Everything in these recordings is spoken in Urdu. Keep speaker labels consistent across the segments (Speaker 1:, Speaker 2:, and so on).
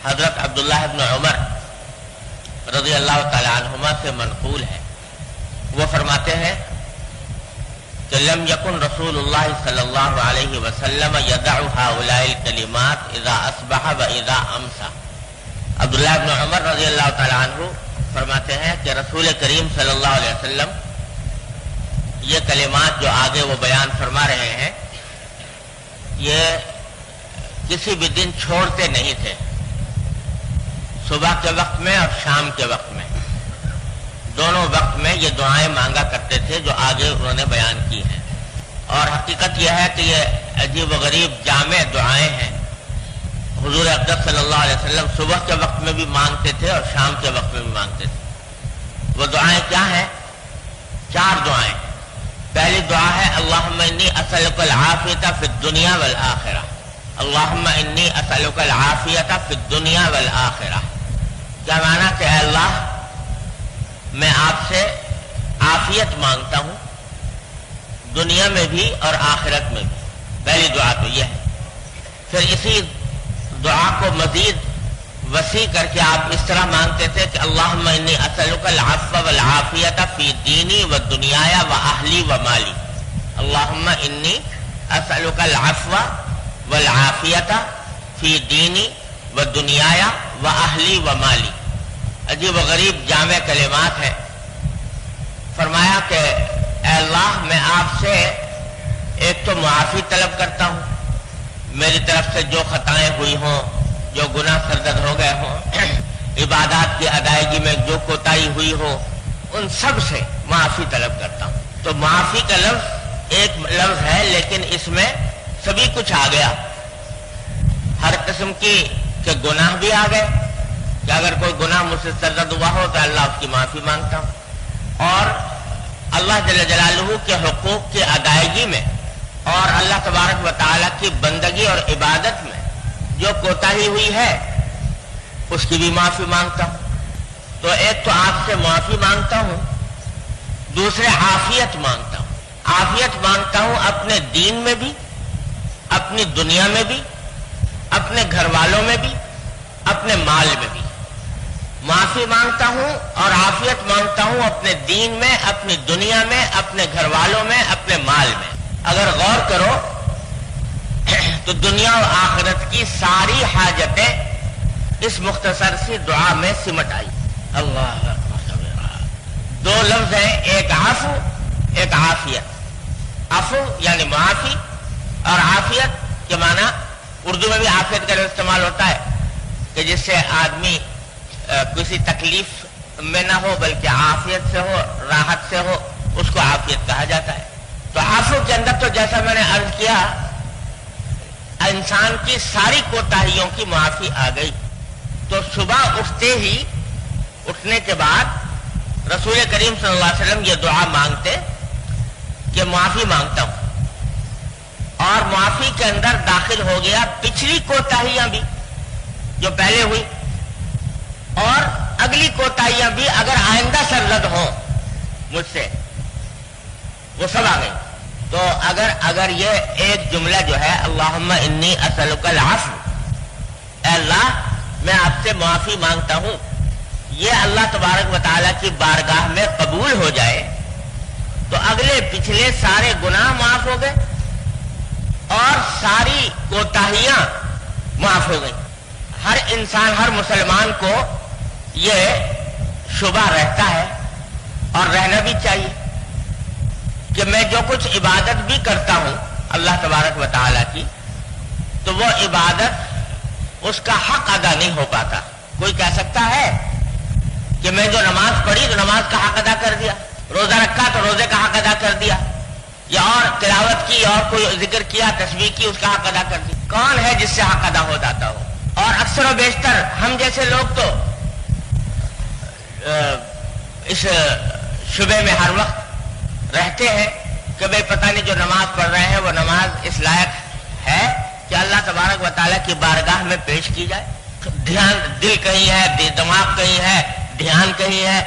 Speaker 1: حضرت عبداللہ ابن عمر رضی اللہ تعالی عنہما سے منقول ہے. وہ فرماتے ہیں کہ لم یکن رسول اللہ صلی اللہ علیہ وسلم یدع هؤلاء الکلمات اذا اصبح و اذا امسا. عبداللہ ابن عمر رضی اللہ تعالی عنہ فرماتے ہیں کہ رسول کریم صلی اللہ علیہ وسلم یہ کلمات جو آگے وہ بیان فرما رہے ہیں یہ کسی بھی دن چھوڑتے نہیں تھے. صبح کے وقت میں اور شام کے وقت میں دونوں وقت میں یہ دعائیں مانگا کرتے تھے جو آگے انہوں نے بیان کی ہیں. اور حقیقت یہ ہے کہ یہ عجیب و غریب جامع دعائیں ہیں. حضور اقدس صلی اللہ علیہ وسلم صبح کے وقت میں بھی مانگتے تھے اور شام کے وقت میں بھی مانگتے تھے. وہ دعائیں کیا ہیں؟ 4 دعائیں. پہلی دعا ہے اللہم انی اسألک العافیۃ فی الدنیا والآخرہ. اللہم انی اسألک العافیۃ فی الدنیا والآخرہ. کیا معنی کہ اے اللہ میں آپ سے عافیت مانگتا ہوں دنیا میں بھی اور آخرت میں بھی. پہلی دعا تو یہ ہے. پھر اسی دعا کو مزید وسیع کر کے آپ اس طرح مانگتے تھے کہ اللہم انی اسألک العفو والعافیۃ فی دینی و دنیای و اہلی و مالی. اللہم انی اسألک العفو والعافیۃ فی دینی و دنیای و اہلی و مالی. عجیب و غریب جامع کلمات ہیں. فرمایا کہ اے اللہ میں آپ سے ایک تو معافی طلب کرتا ہوں میری طرف سے جو خطائیں ہوئی ہوں جو گناہ سرزد ہو گئے ہوں عبادات کی ادائیگی میں جو کوتاہی ہوئی ہو ان سب سے معافی طلب کرتا ہوں. تو معافی کا لفظ ایک لفظ ہے لیکن اس میں سبھی کچھ آ گیا. ہر قسم کی کہ گناہ بھی آ گئے کہ اگر کوئی گناہ مجھ سے سرزد ہوا ہو تو اللہ اس کی معافی مانگتا ہوں. اور اللہ جل جلالہ کے حقوق کی ادائیگی میں اور اللہ تبارک و تعالیٰ کی بندگی اور عبادت میں جو کوتاہی ہوئی ہے اس کی بھی معافی مانگتا ہوں. تو ایک تو آپ سے معافی مانگتا ہوں دوسرے عافیت مانگتا ہوں. عافیت مانگتا ہوں اپنے دین میں بھی اپنی دنیا میں بھی اپنے گھر والوں میں بھی اپنے مال میں بھی. معافی مانگتا ہوں اور عافیت مانگتا ہوں اپنے دین میں اپنی دنیا میں اپنے گھر والوں میں اپنے مال میں. اگر غور کرو تو دنیا و آخرت کی ساری حاجتیں اس مختصر سی دعا میں سمٹ آئی. اللہ اکبر. 2 لفظ ہیں ایک عفو ایک عافیت. عفو یعنی معافی اور عافیت کے معنی اردو میں بھی عافیت کا استعمال ہوتا ہے کہ جس سے آدمی کسی تکلیف میں نہ ہو بلکہ عافیت سے ہو راحت سے ہو اس کو عافیت کہا جاتا ہے. تو عفو کے اندر تو جیسا میں نے عرض کیا انسان کی ساری کوتاہیوں کی معافی آ گئی. تو صبح اٹھنے کے بعد رسول کریم صلی اللہ علیہ وسلم یہ دعا مانگتے کہ معافی مانگتا ہوں اور معافی کے اندر داخل ہو گیا پچھلی کوتاہیاں بھی جو پہلے ہوئی اور اگلی کوتاہیاں بھی اگر آئندہ سرزد ہوں مجھ سے وہ سب آ گئی. تو اگر یہ ایک جملہ جو ہے اللہم انی اسألک العفو اے اللہ میں آپ سے معافی مانگتا ہوں یہ اللہ تبارک و تعالیٰ کی بارگاہ میں قبول ہو جائے تو اگلے پچھلے سارے گناہ معاف ہو گئے اور ساری کوتاہیاں معاف ہو گئی. ہر انسان ہر مسلمان کو یہ شبہ رہتا ہے اور رہنا بھی چاہیے کہ میں جو کچھ عبادت بھی کرتا ہوں اللہ تبارک و تعالیٰ کی تو وہ عبادت اس کا حق ادا نہیں ہو پاتا. کوئی کہہ سکتا ہے کہ میں جو نماز پڑھی تو نماز کا حق ادا کر دیا, روزہ رکھا تو روزے کا حق ادا کر دیا, یا اور تلاوت کی اور کوئی ذکر کیا تسبیح کی اس کا حق ادا کر دیا. کون ہے جس سے حق ادا ہو جاتا ہو؟ اور اکثر و بیشتر ہم جیسے لوگ تو اس شبے میں ہر وقت رہتے ہیں کہ بھئی پتہ نہیں جو نماز پڑھ رہے ہیں وہ نماز اس لائق ہے کہ اللہ تبارک و تعالیٰ کی بارگاہ میں پیش کی جائے. دھیان دل کہیں ہے, دماغ کہیں ہے, دھیان کہیں ہے,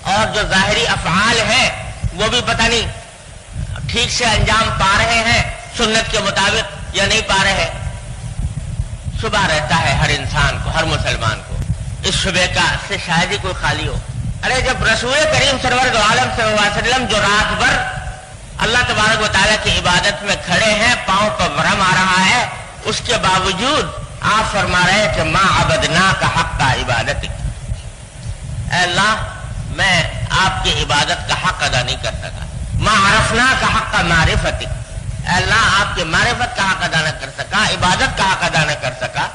Speaker 1: اور جو ظاہری افعال ہیں وہ بھی پتہ نہیں ٹھیک سے انجام پا رہے ہیں سنت کے مطابق یا نہیں پا رہے. شبہ رہتا ہے ہر انسان کو، ہر مسلمان کو، اس شبے کا سے شاید ہی کوئی خالی ہو۔ ارے جب رسول کریم سرور دو عالم صلی اللہ علیہ وسلم جو رات بھر اللہ تبارک و تعالیٰ کی عبادت میں کھڑے ہیں، پاؤں پر ورم آ رہا ہے، اس کے باوجود آپ فرما رہے ہیں کہ ما عبدناک حق عبادت، اے اللہ میں آپ کی عبادت کا حق ادا نہیں کر سکا، ما عرفناک حق معرفت، اے اللہ آپ کی معرفت کا حق ادا نہ کر سکا، عبادت کا حق ادا نہ کر سکا۔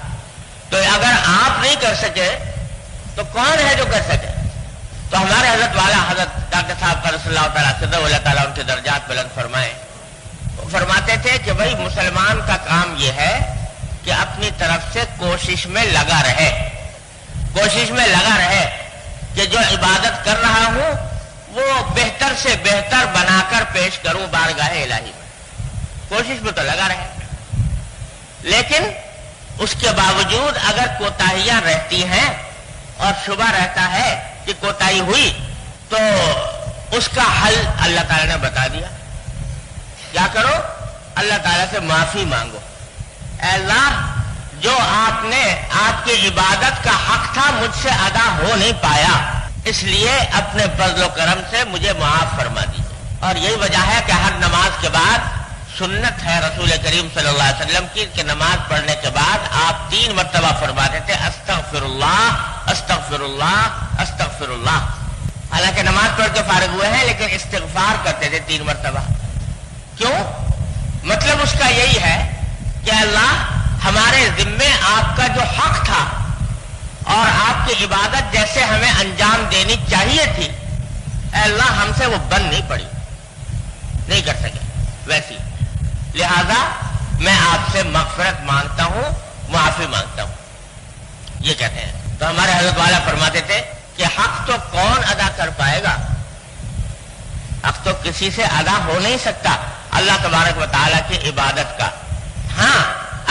Speaker 1: تو اگر آپ نہیں کر سکے تو کون ہے جو کر سکے؟ تو ہمارے حضرت والا حضرت ڈاکٹر صاحب کا رسول اللہ تعالیٰ صدر اللہ تعالیٰ ان کے درجات بلند فرمائے، وہ فرماتے تھے کہ بھائی مسلمان کا کام یہ ہے کہ اپنی طرف سے کوشش میں لگا رہے، کوشش میں لگا رہے کہ جو عبادت کر رہا ہوں وہ بہتر سے بہتر بنا کر پیش کروں بارگاہ الہی میں، کوشش میں تو لگا رہے۔ لیکن اس کے باوجود اگر کوتاہیاں رہتی ہیں اور شبہ رہتا ہے کہ کوتاہی ہوئی تو اس کا حل اللہ تعالیٰ نے بتا دیا، کیا کرو؟ اللہ تعالیٰ سے معافی مانگو، اے اللہ جو آپ نے آپ کی عبادت کا حق تھا مجھ سے ادا ہو نہیں پایا، اس لیے اپنے فضل و کرم سے مجھے معاف فرما دیجیے۔ اور یہی وجہ ہے کہ ہر نماز کے بعد سنت ہے رسول کریم صلی اللہ علیہ وسلم کی کہ نماز پڑھنے کے بعد آپ 3 مرتبہ فرماتے تھے استغفر اللہ استغفر اللہ استغفر اللہ۔ حالانکہ نماز پڑھ کے فارغ ہوئے ہیں لیکن استغفار کرتے تھے 3 مرتبہ۔ کیوں؟ مطلب اس کا یہی ہے کہ اللہ ہمارے ذمے آپ کا جو حق تھا اور آپ کی عبادت جیسے ہمیں انجام دینی چاہیے تھی، اے اللہ ہم سے وہ بن نہیں پڑی، نہیں کر سکے ویسی، لہذا میں آپ سے مغفرت مانگتا ہوں، معافی مانگتا ہوں، یہ کہتے ہیں۔ تو ہمارے حضرت والا فرماتے تھے کہ حق تو کون ادا کر پائے گا، حق تو کسی سے ادا ہو نہیں سکتا اللہ تبارک و تعالیٰ کی عبادت کا۔ ہاں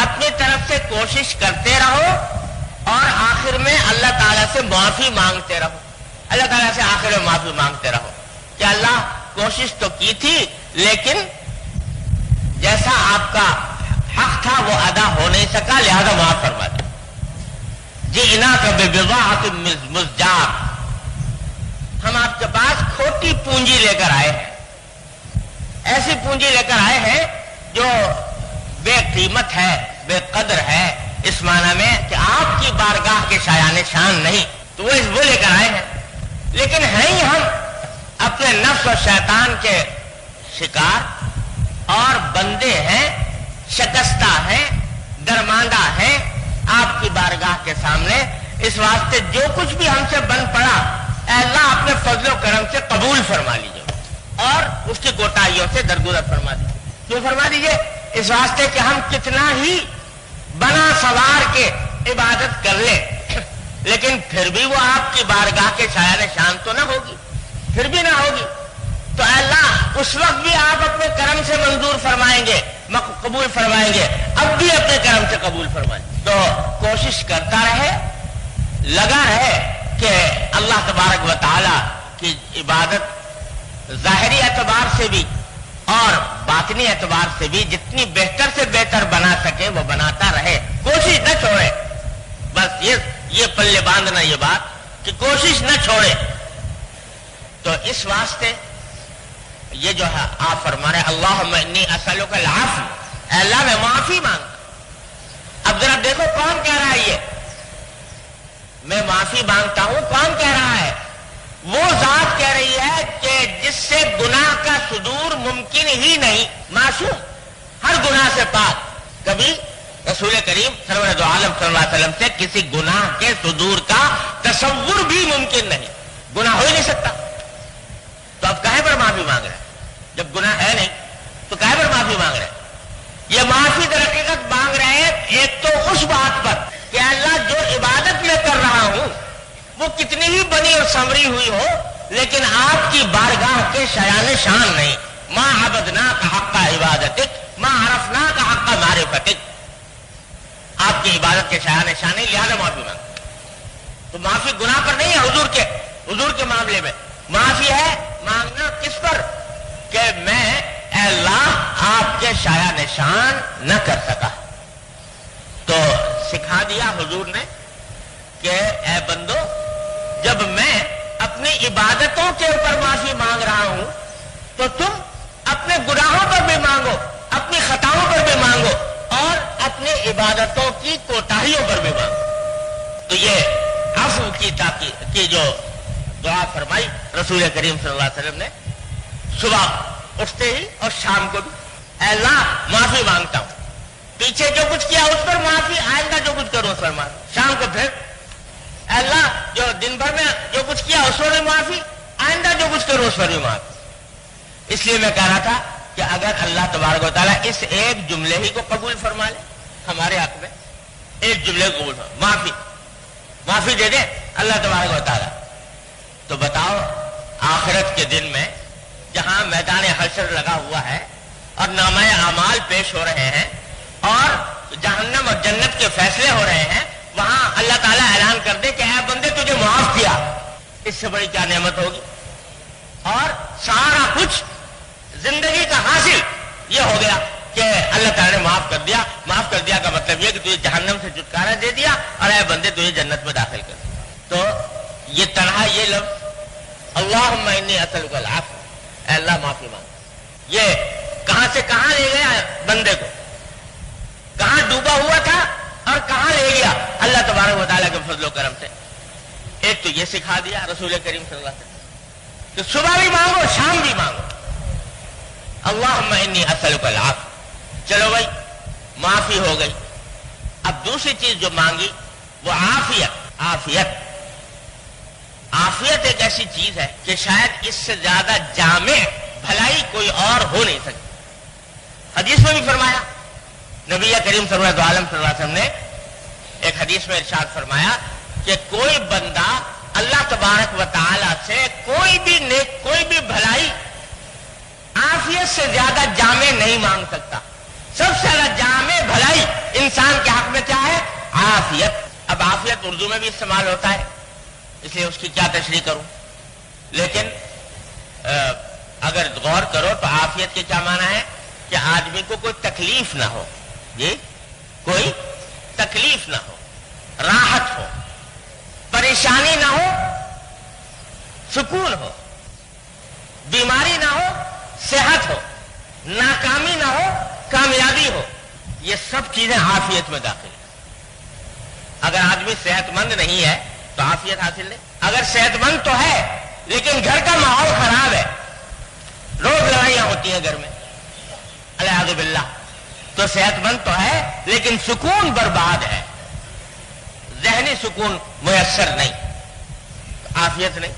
Speaker 1: اپنی طرف سے کوشش کرتے رہو اور آخر میں اللہ تعالیٰ سے معافی مانگتے رہو، اللہ تعالیٰ سے آخر میں معافی مانگتے رہو کہ اللہ کوشش تو کی تھی لیکن جیسا آپ کا حق تھا وہ ادا ہو نہیں سکا، لہذا معاف فرما دیں۔ جئناک ببضاعۃ مزجاۃ، ہم آپ کے پاس کھوٹی پونجی لے کر آئے ہیں، ایسی پونجی لے کر آئے ہیں جو بے قیمت ہے، بے قدر ہے، اس معنی میں کہ آپ کی بارگاہ کے شایان شان نہیں، تو وہ لے کر آئے ہیں، لیکن ہیں ہی ہم اپنے نفس و شیطان کے شکار اور بندے ہیں، شکستہ ہیں، درماندہ ہیں آپ کی بارگاہ کے سامنے۔ اس واسطے جو کچھ بھی ہم سے بن پڑا اے اللہ اپنے فضل و کرم سے قبول فرما لیجیے اور اس کی کوتاہیوں سے درگزر فرما دیجیے۔ کیوں فرما دیجیے؟ اس واسطے کہ ہم کتنا ہی بنا سوار کے عبادت کر لیں لیکن پھر بھی وہ آپ کی بارگاہ کے شایان شان تو نہ ہوگی، پھر بھی نہ ہوگی، تو اے اللہ اس وقت بھی آپ اپنے کرم سے منظور فرمائیں گے، قبول فرمائیں گے، اب بھی اپنے کرم سے قبول فرمائیں گے۔ تو کوشش کرتا رہے، لگا رہے کہ اللہ تبارک و تعالی کی عبادت ظاہری اعتبار سے بھی اور باطنی اعتبار سے بھی جتنی بہتر سے بہتر بنا سکے وہ بناتا رہے، کوشش نہ چھوڑے۔ بس یہ پلے باندھنا یہ بات کہ کوشش نہ چھوڑے۔ تو اس واسطے یہ جو ہے آپ فرما رہے اللہم انی اسألک العفو، اے اللہ میں معافی مانگتا۔ اب ذرا دیکھو کون کہہ رہا ہے یہ میں معافی مانگتا ہوں، کون کہہ رہا ہے؟ وہ ذات کہہ رہی ہے کہ جس سے گناہ کا صدور ممکن ہی نہیں، معصوم، ہر گناہ سے پاک۔ کبھی رسول کریم سرور دو عالم صلی اللہ علیہ وسلم سے کسی گناہ کے صدور کا تصور بھی ممکن نہیں، گناہ ہو ہی نہیں سکتا، تو اب کہے پر معافی مانگ رہے ہیں؟ جب گناہ ہے نہیں تو کہے پر معافی مانگ رہے ہیں؟ یہ معافی در حقیقت مانگ رہے ہیں ایک تو اس بات پر کہ اللہ جو عبادت میں کر رہا ہوں وہ کتنی ہی بنی اور سنوری ہوئی ہو لیکن آپ کی بارگاہ کے شایان شان نہیں، ما عبدناک حق عبادتک ما عرفناک حق معرفتک، آپ کی عبادت کے شایان شان نہیں، لہذا معافی مانگ۔ تو معافی گناہ پر نہیں ہے، حضور کے معاملے میں معافی ہے مانگنا کس پر؟ کہ میں اے اللہ آپ کے شایان شان نہ کر سکا۔ تو سکھا دیا حضور نے کہ اے بندو، جب میں اپنی عبادتوں کے اوپر معافی مانگ رہا ہوں تو تم اپنے گناہوں پر بھی مانگو، اپنی خطاؤں پر بھی مانگو، اور اپنی عبادتوں کی کوتاہیوں پر بھی مانگو۔ تو یہ عفو کی جو دعا فرمائی رسول کریم صلی اللہ علیہ وسلم نے صبح اٹھتے ہی اور شام کو بھی، اے اللہ معافی مانگتا ہوں، پیچھے جو کچھ کیا اس پر معافی، آئندہ جو کچھ کروں اس پر معافی۔ شام کو پھر اے اللہ جو دن بھر میں جو کچھ کیا اس پر بھی معافی، آئندہ جو کچھ کروں اس پر بھی معافی۔ اس لیے میں کہہ رہا تھا کہ اگر اللہ تبارک و تعالیٰ اس ایک جملے ہی کو قبول فرما لے ہمارے حق میں، ایک جملے کو قبول فرما، معافی دے دے اللہ تبارک و تعالیٰ، تو بتاؤ آخرت کے دن میں جہاں میدان حشر لگا ہوا ہے اور نامہ اعمال پیش ہو رہے ہیں اور جہنم اور جنت کے فیصلے ہو رہے ہیں، وہاں اللہ تعالیٰ اعلان کر دے کہ اے بندے تجھے معاف کیا، اس سے بڑی کیا نعمت ہوگی؟ اور سارا کچھ زندگی کا حاصل یہ ہو گیا کہ اللہ تعالیٰ نے معاف کر دیا کا مطلب یہ کہ تجھے جہنم سے چھٹکارا دے دیا اور اے بندے تجھے جنت میں داخل کر دیا۔ تو یہ تنہا یہ لفظ اللہم انی اسألک العفو، اے اللہ معافی مانگ، یہ کہاں سے کہاں لے گیا بندے کو، کہاں ڈوبا ہوا تھا اور کہاں لے گیا اللہ تبارک و تعالیٰ کے فضل و کرم سے۔ ایک تو یہ سکھا دیا رسول کریم صلی اللہ علیہ وسلم کہ صبح بھی مانگو شام بھی مانگو اللہم انی اسألک العفو۔ چلو بھائی معافی ہو گئی، اب دوسری چیز جو مانگی وہ عافیت ایک ایسی چیز ہے کہ شاید اس سے زیادہ جامع بھلائی کوئی اور ہو نہیں سکتی۔ حدیث میں بھی فرمایا، نبی کریم صلی اللہ علیہ وسلم نے ایک حدیث میں ارشاد فرمایا کہ کوئی بندہ اللہ تبارک و تعالی سے کوئی بھی بھلائی عافیت سے زیادہ جامع نہیں مانگ سکتا۔ سب سے زیادہ جامع بھلائی انسان کے حق میں کیا ہے؟ عافیت۔ اب عافیت اردو میں بھی استعمال ہوتا ہے، اس لیے اس کی کیا تشریح کروں، لیکن اگر غور کرو تو عافیت کے کیا معنی ہے کہ آدمی کو کوئی تکلیف نہ ہو، جی کوئی تکلیف نہ ہو، راحت ہو، پریشانی نہ ہو، سکون ہو، بیماری نہ ہو، صحت ہو، ناکامی نہ ہو، کامیابی ہو، یہ سب چیزیں عافیت میں داخل ہیں۔ اگر آدمی صحت مند نہیں ہے تو عافیت حاصل نہیں، اگر صحت مند تو ہے لیکن گھر کا ماحول خراب ہے، روز لڑائیاں ہوتی ہیں گھر میں العیاذ باللہ، تو صحت مند تو ہے لیکن سکون برباد ہے، ذہنی سکون میسر نہیں، عافیت نہیں۔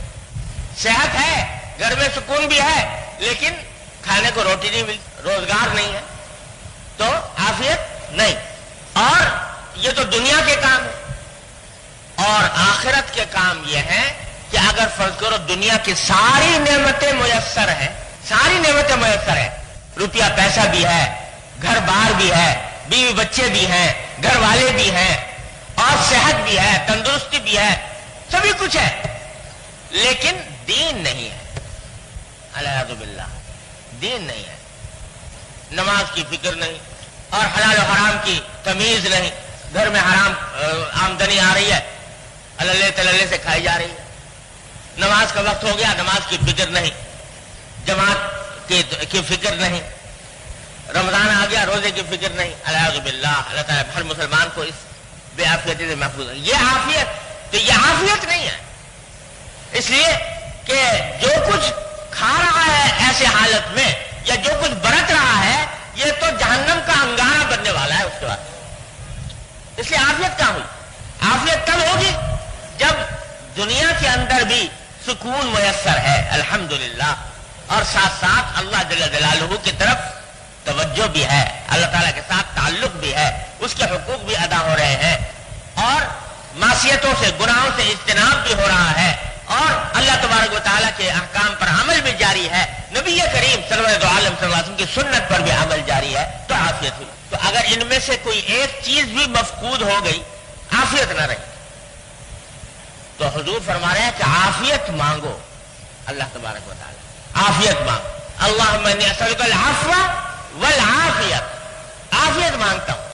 Speaker 1: صحت ہے، گھر میں سکون بھی ہے لیکن کھانے کو روٹی نہیں ملتی، روزگار نہیں ہے، تو عافیت نہیں۔ اور یہ تو دنیا کے کام ہے، اور آخرت کے کام یہ ہے کہ اگر فرض کرو دنیا کی ساری نعمتیں میسر ہیں، روپیہ پیسہ بھی ہے، گھر بار بھی ہے، بیوی بچے بھی ہیں، گھر والے بھی ہیں، اور صحت بھی ہے، تندرستی بھی ہے، سبھی کچھ ہے، لیکن دین نہیں ہے، العیاذ باللہ دین نہیں ہے، نماز کی فکر نہیں، اور حلال و حرام کی تمیز نہیں، گھر میں حرام آمدنی آ رہی ہے، اللہ تللے سے کھائی جا رہی ہے، نماز کا وقت ہو گیا، نماز کی فکر نہیں، جماعت کی فکر نہیں، رمضان آ گیا، روزے کی فکر نہیں، العیاذ باللہ اللہ تعالیٰ ہر مسلمان کو اس بے عافیتی سے محفوظ ہے۔ یہ عافیت تو یہ عافیت نہیں ہے، اس لیے کہ جو کچھ کھا رہا ہے ایسے حالت میں یا جو کچھ برت رہا ہے یہ تو جہنم کا انگارہ بننے والا ہے اس کے بعد، اس لیے عافیت کہاں ہوئی؟ عافیت تب ہوگی جب دنیا کے اندر بھی سکون میسر ہے الحمدللہ، اور ساتھ ساتھ اللہ جل جلالہ کی طرف توجہ بھی ہے، اللہ تعالیٰ کے ساتھ تعلق بھی ہے، اس کے حقوق بھی ادا ہو رہے ہیں، اور معصیتوں سے گناہوں سے اجتناب بھی ہو رہا ہے، اور اللہ تبارک و تعالیٰ کے احکام پر عمل بھی جاری ہے، نبی کریم صلی اللہ علیہ وسلم کی سنت پر بھی عمل جاری ہے، تو عافیت ہوئی۔ تو اگر ان میں سے کوئی ایک چیز بھی مفقود ہو گئی، عافیت نہ رہی، تو حضور فرما رہے ہیں کہ عافیت مانگو اللہ تبارک و تعالیٰ، عافیت مانگو، اللہم انی اسألک العفو والعافیت، عافیت مانگتا ہوں،